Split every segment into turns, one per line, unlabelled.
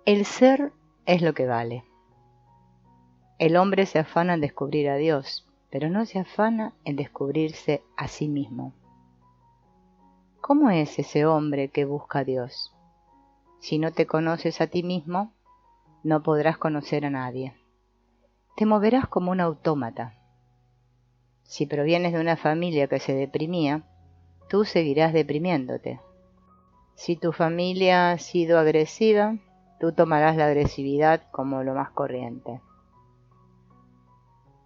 El ser es lo que vale. El hombre se afana en descubrir a Dios, pero no se afana en descubrirse a sí mismo. ¿Cómo es ese hombre que busca a Dios? Si no te conoces a ti mismo, no podrás conocer a nadie. Te moverás como un autómata. Si provienes de una familia que se deprimía, tú seguirás deprimiéndote. Si tu familia ha sido agresiva, tú tomarás la agresividad como lo más corriente.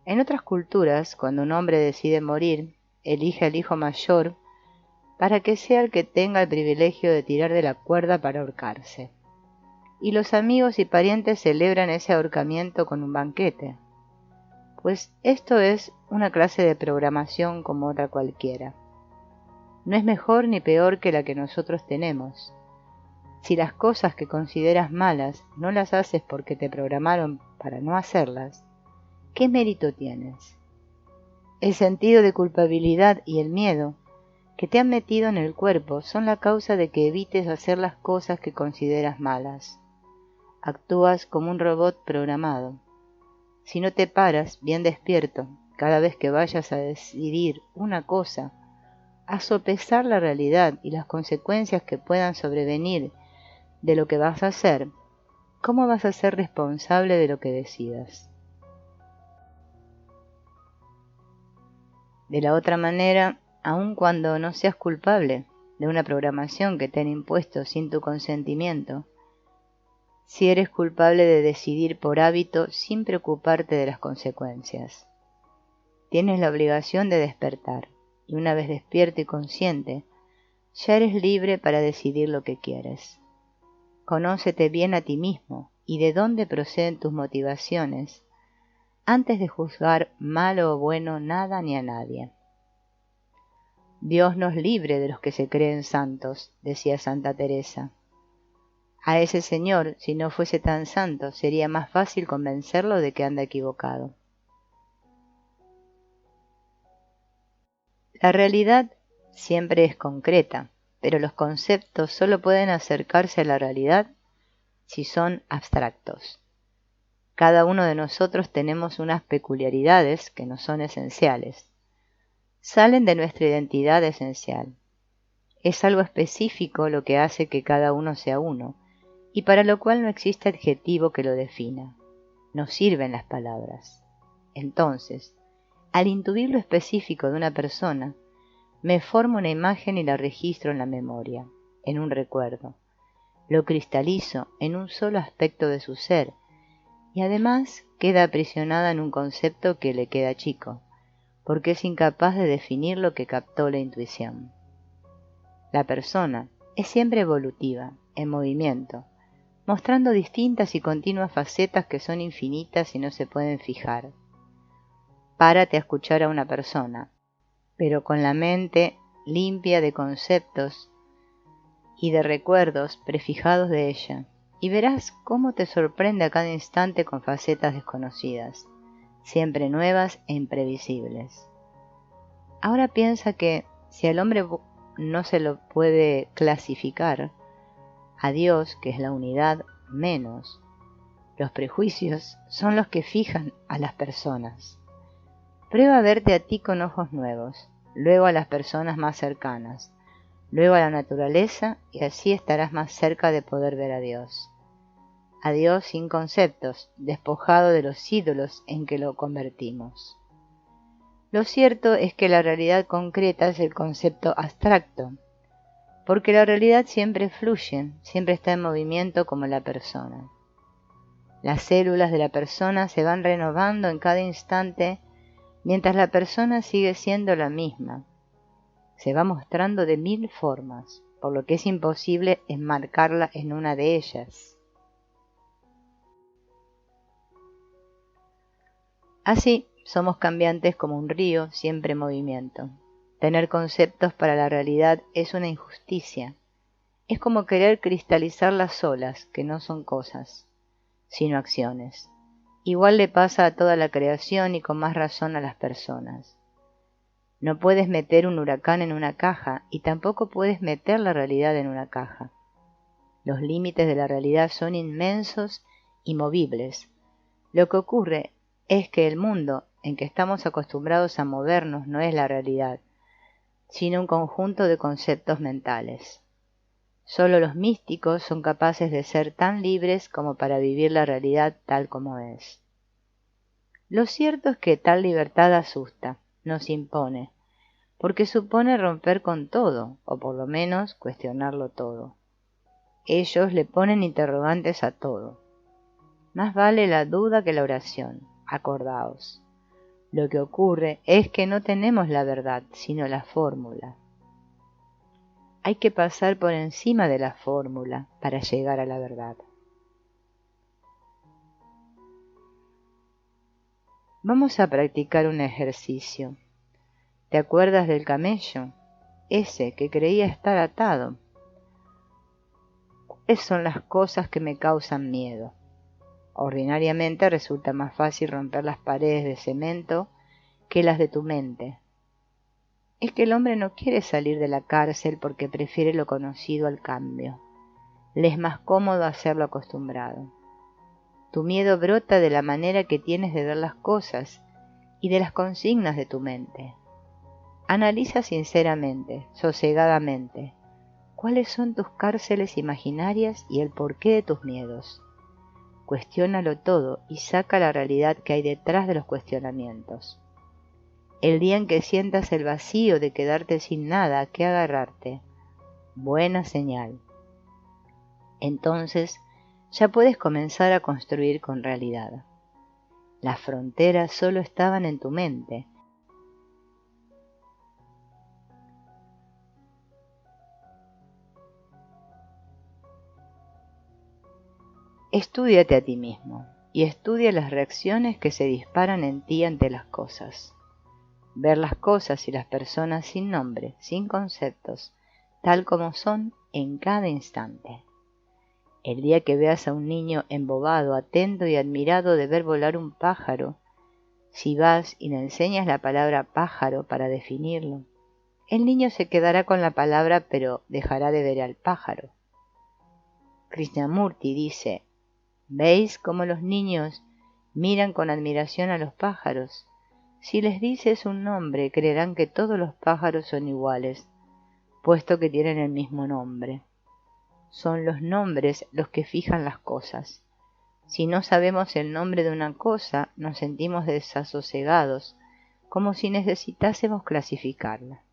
En otras culturas, cuando un hombre decide morir, elige al hijo mayor para que sea el que tenga el privilegio de tirar de la cuerda para ahorcarse. Y los amigos y parientes celebran ese ahorcamiento con un banquete. Pues esto es una clase de programación como otra cualquiera. No es mejor ni peor que la que nosotros tenemos. Si las cosas que consideras malas no las haces porque te programaron para no hacerlas, ¿qué mérito tienes? El sentido de culpabilidad y el miedo que te han metido en el cuerpo son la causa de que evites hacer las cosas que consideras malas. Actúas como un robot programado. Si no te paras bien despierto cada vez que vayas a decidir una cosa, a sopesar la realidad y las consecuencias que puedan sobrevenir de lo que vas a hacer, ¿cómo vas a ser responsable de lo que decidas? De la otra manera, aun cuando no seas culpable de una programación que te han impuesto sin tu consentimiento, si eres culpable de decidir por hábito sin preocuparte de las consecuencias. Tienes la obligación de despertar, y una vez despierto y consciente, ya eres libre para decidir lo que quieres. Conócete bien a ti mismo y de dónde proceden tus motivaciones, antes de juzgar malo o bueno nada ni a nadie. Dios nos libre de los que se creen santos, decía Santa Teresa. A ese señor, si no fuese tan santo, sería más fácil convencerlo de que anda equivocado. La realidad siempre es concreta, pero los conceptos solo pueden acercarse a la realidad si son abstractos. Cada uno de nosotros tenemos unas peculiaridades que nos son esenciales. Salen de nuestra identidad esencial. Es algo específico lo que hace que cada uno sea uno, y para lo cual no existe adjetivo que lo defina. No sirven las palabras. Entonces, al intuir lo específico de una persona, me formo una imagen y la registro en la memoria, en un recuerdo. Lo cristalizo en un solo aspecto de su ser, y además queda aprisionada en un concepto que le queda chico, porque es incapaz de definir lo que captó la intuición. La persona es siempre evolutiva, en movimiento, mostrando distintas y continuas facetas que son infinitas y no se pueden fijar. Párate a escuchar a una persona, pero con la mente limpia de conceptos y de recuerdos prefijados de ella, y verás cómo te sorprende a cada instante con facetas desconocidas, siempre nuevas e imprevisibles. Ahora piensa que si al hombre no se lo puede clasificar, a Dios, que es la unidad, menos. Los prejuicios son los que fijan a las personas. Prueba a verte a ti con ojos nuevos, luego a las personas más cercanas, luego a la naturaleza, y así estarás más cerca de poder ver a Dios. A Dios sin conceptos, despojado de los ídolos en que lo convertimos. Lo cierto es que la realidad concreta es el concepto abstracto, porque la realidad siempre fluye, siempre está en movimiento como la persona. Las células de la persona se van renovando en cada instante, mientras la persona sigue siendo la misma. Se va mostrando de 1000 formas, por lo que es imposible enmarcarla en una de ellas. Así, somos cambiantes como un río, siempre en movimiento. Tener conceptos para la realidad es una injusticia. Es como querer cristalizar las olas, que no son cosas, sino acciones. Igual le pasa a toda la creación y con más razón a las personas. No puedes meter un huracán en una caja y tampoco puedes meter la realidad en una caja. Los límites de la realidad son inmensos y movibles. Lo que ocurre es que el mundo en que estamos acostumbrados a movernos no es la realidad, sino un conjunto de conceptos mentales. Solo los místicos son capaces de ser tan libres como para vivir la realidad tal como es. Lo cierto es que tal libertad asusta, nos impone, porque supone romper con todo, o por lo menos cuestionarlo todo. Ellos le ponen interrogantes a todo. Más vale la duda que la oración, acordaos. Lo que ocurre es que no tenemos la verdad, sino la fórmula. Hay que pasar por encima de la fórmula para llegar a la verdad. Vamos a practicar un ejercicio. ¿Te acuerdas del camello? Ese que creía estar atado. ¿Cuáles son las cosas que me causan miedo? Ordinariamente resulta más fácil romper las paredes de cemento que las de tu mente. Es que el hombre no quiere salir de la cárcel porque prefiere lo conocido al cambio. Le es más cómodo hacer lo acostumbrado. Tu miedo brota de la manera que tienes de ver las cosas y de las consignas de tu mente. Analiza sinceramente, sosegadamente, cuáles son tus cárceles imaginarias y el porqué de tus miedos. Cuestiónalo todo y saca la realidad que hay detrás de los cuestionamientos. El día en que sientas el vacío de quedarte sin nada a qué agarrarte, buena señal. Entonces ya puedes comenzar a construir con realidad. Las fronteras solo estaban en tu mente. Estúdiate a ti mismo y estudia las reacciones que se disparan en ti ante las cosas. Ver las cosas y las personas sin nombre, sin conceptos, tal como son en cada instante. El día que veas a un niño embobado, atento y admirado de ver volar un pájaro, si vas y le enseñas la palabra pájaro para definirlo, el niño se quedará con la palabra pero dejará de ver al pájaro. Krishnamurti dice: ¿veis cómo los niños miran con admiración a los pájaros? Si les dices un nombre, creerán que todos los pájaros son iguales, puesto que tienen el mismo nombre. Son los nombres los que fijan las cosas. Si no sabemos el nombre de una cosa, nos sentimos desasosegados, como si necesitásemos clasificarla.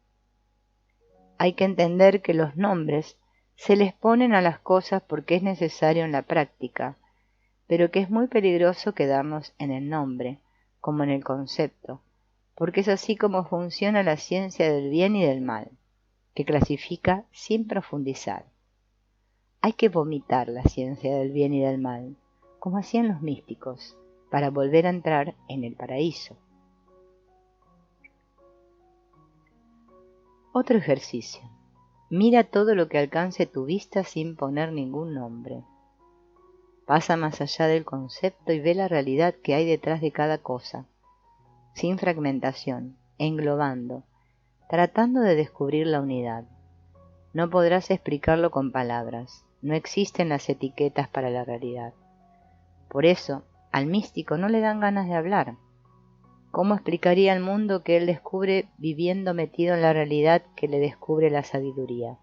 Hay que entender que los nombres se les ponen a las cosas porque es necesario en la práctica, pero que es muy peligroso quedarnos en el nombre, como en el concepto, porque es así como funciona la ciencia del bien y del mal, que clasifica sin profundizar. Hay que vomitar la ciencia del bien y del mal, como hacían los místicos, para volver a entrar en el paraíso. Otro ejercicio. Mira todo lo que alcance tu vista sin poner ningún nombre. Pasa más allá del concepto y ve la realidad que hay detrás de cada cosa, sin fragmentación, englobando, tratando de descubrir la unidad. No podrás explicarlo con palabras, no existen las etiquetas para la realidad. Por eso, al místico no le dan ganas de hablar. ¿Cómo explicaría al mundo que él descubre viviendo metido en la realidad que le descubre la sabiduría?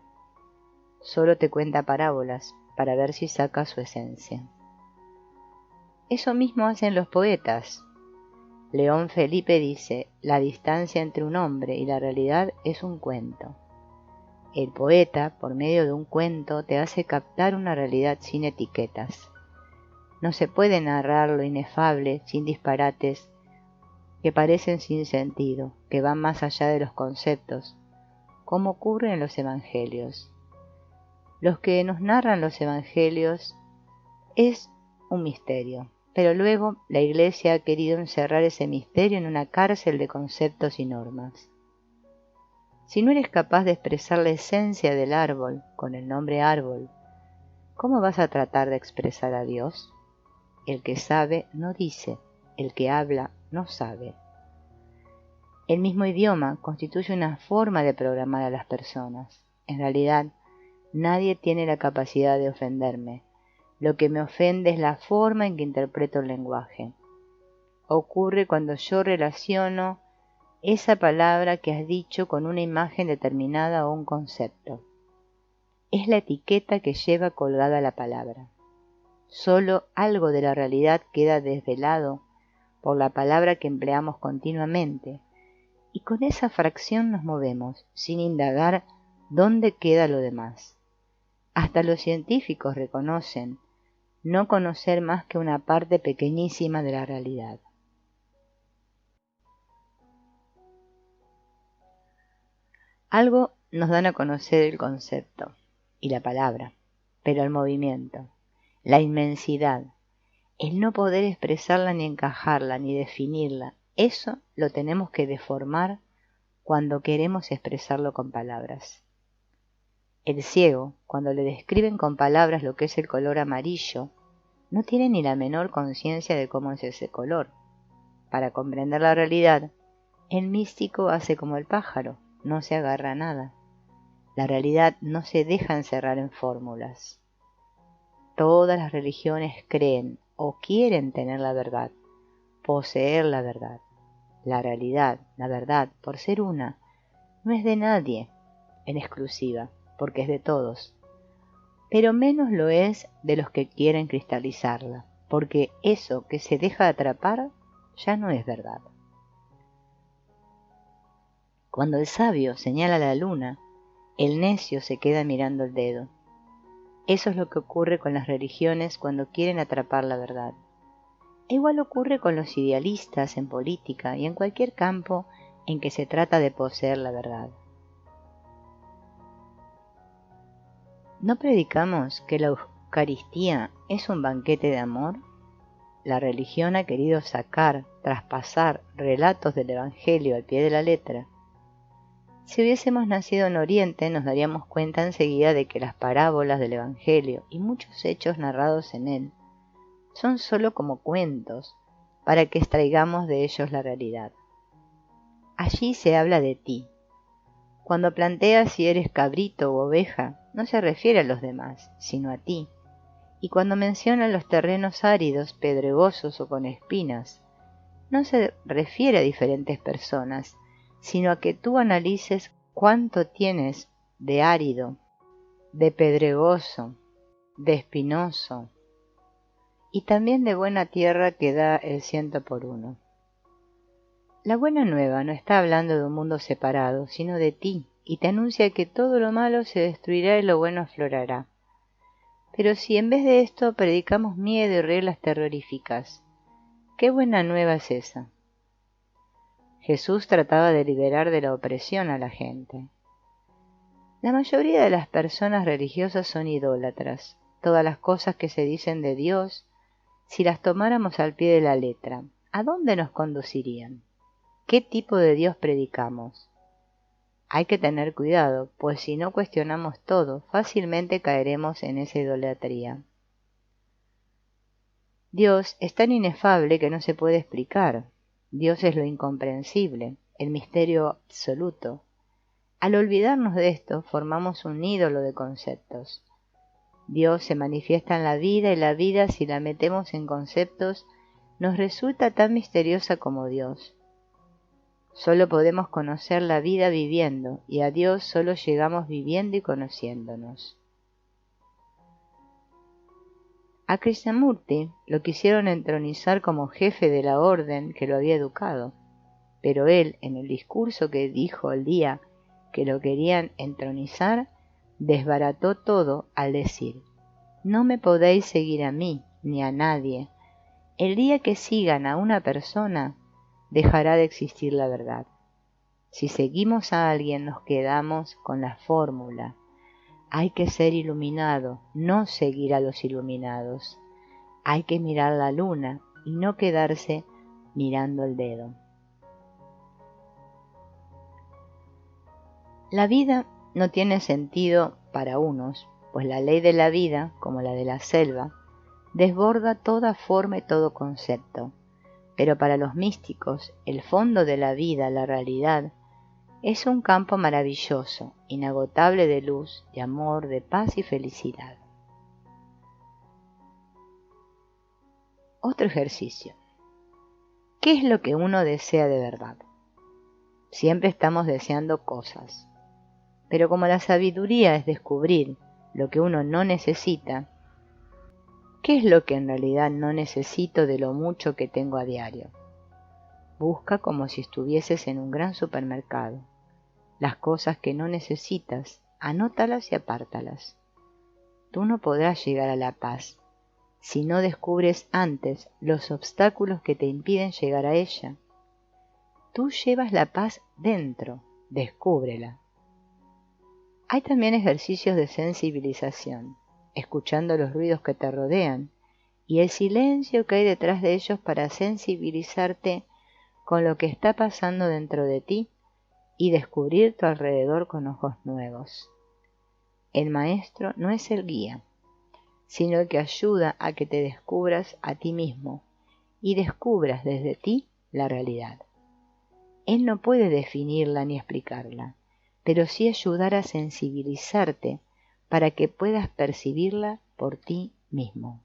Solo te cuenta parábolas para ver si saca su esencia. Eso mismo hacen los poetas. León Felipe dice: la distancia entre un hombre y la realidad es un cuento. El poeta, por medio de un cuento, te hace captar una realidad sin etiquetas. No se puede narrar lo inefable sin disparates que parecen sin sentido, que van más allá de los conceptos, como ocurre en los evangelios. Los que nos narran los evangelios es un misterio, pero luego la Iglesia ha querido encerrar ese misterio en una cárcel de conceptos y normas. Si no eres capaz de expresar la esencia del árbol con el nombre árbol, ¿cómo vas a tratar de expresar a Dios? El que sabe no dice, el que habla no sabe. El mismo idioma constituye una forma de programar a las personas. En realidad, Nadie tiene la capacidad de ofenderme. Lo que me ofende es la forma en que interpreto el lenguaje. Ocurre cuando yo relaciono esa palabra que has dicho con una imagen determinada o un concepto. Es la etiqueta que lleva colgada la palabra. Solo algo de la realidad queda desvelado por la palabra que empleamos continuamente, y con esa fracción nos movemos, sin indagar dónde queda lo demás. Hasta los científicos reconocen no conocer más que una parte pequeñísima de la realidad. Algo nos dan a conocer el concepto y la palabra, pero el movimiento, la inmensidad, el no poder expresarla ni encajarla ni definirla, eso lo tenemos que deformar cuando queremos expresarlo con palabras. El ciego, cuando le describen con palabras lo que es el color amarillo, no tiene ni la menor conciencia de cómo es ese color. Para comprender la realidad, el místico hace como el pájaro, no se agarra a nada. La realidad no se deja encerrar en fórmulas. Todas las religiones creen o quieren tener la verdad, poseer la verdad. La realidad, la verdad, por ser una, no es de nadie en exclusiva, porque es de todos. Pero menos lo es de los que quieren cristalizarla, porque eso que se deja atrapar ya no es verdad. Cuando el sabio señala la luna, el necio se queda mirando el dedo. Eso es lo que ocurre con las religiones cuando quieren atrapar la verdad. E igual ocurre con los idealistas en política y en cualquier campo en que se trata de poseer la verdad. ¿No predicamos que la Eucaristía es un banquete de amor? La religión ha querido traspasar relatos del Evangelio al pie de la letra. Si hubiésemos nacido en Oriente, nos daríamos cuenta enseguida de que las parábolas del Evangelio y muchos hechos narrados en él son sólo como cuentos para que extraigamos de ellos la realidad. Allí se habla de ti. Cuando planteas si eres cabrito u oveja, no se refiere a los demás, sino a ti. Y cuando menciona los terrenos áridos, pedregosos o con espinas, no se refiere a diferentes personas, sino a que tú analices cuánto tienes de árido, de pedregoso, de espinoso, y también de buena tierra que da el 100 por 1. La buena nueva no está hablando de un mundo separado, sino de ti, y te anuncia que todo lo malo se destruirá y lo bueno aflorará. Pero si en vez de esto predicamos miedo y reglas terroríficas, ¿qué buena nueva es esa? Jesús trataba de liberar de la opresión a la gente. La mayoría de las personas religiosas son idólatras. Todas las cosas que se dicen de Dios, si las tomáramos al pie de la letra, ¿a dónde nos conducirían? ¿Qué tipo de Dios predicamos? Hay que tener cuidado, pues si no cuestionamos todo, fácilmente caeremos en esa idolatría. Dios es tan inefable que no se puede explicar. Dios es lo incomprensible, el misterio absoluto. Al olvidarnos de esto, formamos un ídolo de conceptos. Dios se manifiesta en la vida y la vida, si la metemos en conceptos, nos resulta tan misteriosa como Dios. Solo podemos conocer la vida viviendo, y a Dios solo llegamos viviendo y conociéndonos. A Krishnamurti lo quisieron entronizar como jefe de la orden que lo había educado, pero él, en el discurso que dijo el día que lo querían entronizar, desbarató todo al decir: no me podéis seguir a mí, ni a nadie. El día que sigan a una persona, dejará de existir la verdad. Si seguimos a alguien, nos quedamos con la fórmula. Hay que ser iluminado, no seguir a los iluminados. Hay que mirar la luna y no quedarse mirando el dedo. La vida no tiene sentido para unos, pues la ley de la vida, como la de la selva, desborda toda forma y todo concepto. Pero para los místicos, el fondo de la vida, la realidad, Es un campo maravilloso, inagotable de luz, de amor, de paz y felicidad. Otro ejercicio. ¿Qué es lo que uno desea de verdad? Siempre estamos deseando cosas, pero como la sabiduría es descubrir lo que uno no necesita, ¿qué es lo que en realidad no necesito de lo mucho que tengo a diario? Busca como si estuvieses en un gran supermercado. Las cosas que no necesitas, anótalas y apártalas. Tú no podrás llegar a la paz si no descubres antes los obstáculos que te impiden llegar a ella. Tú llevas la paz dentro, descúbrela. Hay también ejercicios de sensibilización, escuchando los ruidos que te rodean y el silencio que hay detrás de ellos para sensibilizarte con lo que está pasando dentro de ti y descubrir tu alrededor con ojos nuevos. El maestro no es el guía, sino el que ayuda a que te descubras a ti mismo y descubras desde ti la realidad. Él no puede definirla ni explicarla, pero sí ayudar a sensibilizarte para que puedas percibirla por ti mismo.